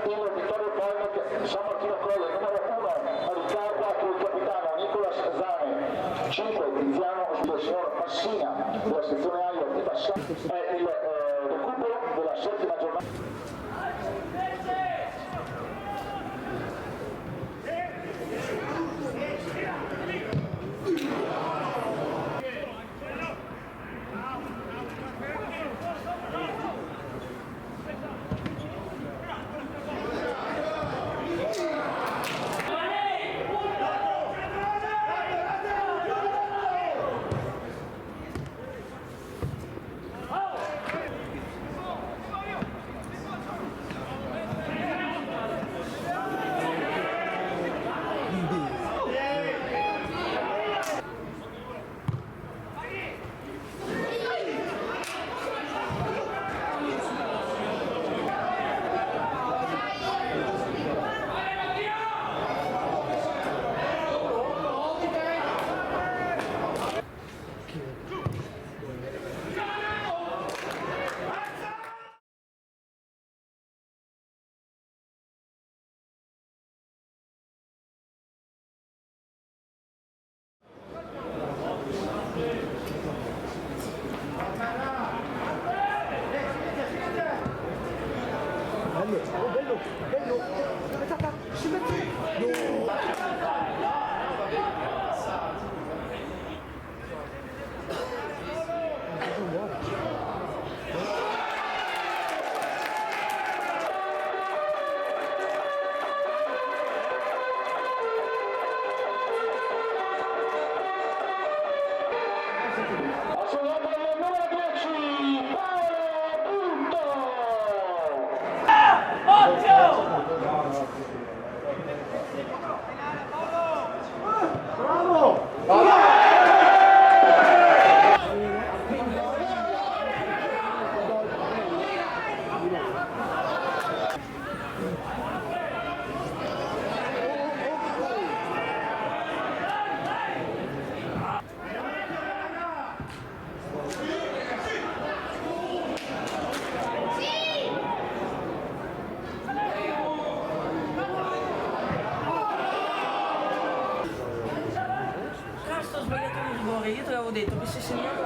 il Vittorio Point, San Martino Colle, numero 1 Riccardo, il capitano Nicolas Zane, 5 Tiziano, il signor Massina della sezione Aia di Bassano, è il recupero della settima giornata. Bello, aspetta, si mette. Assegnato al numero 10, Paolo Punto! Bravo! Cazzo, ho sbagliato il rigore, io te l'avevo detto che se segniamo...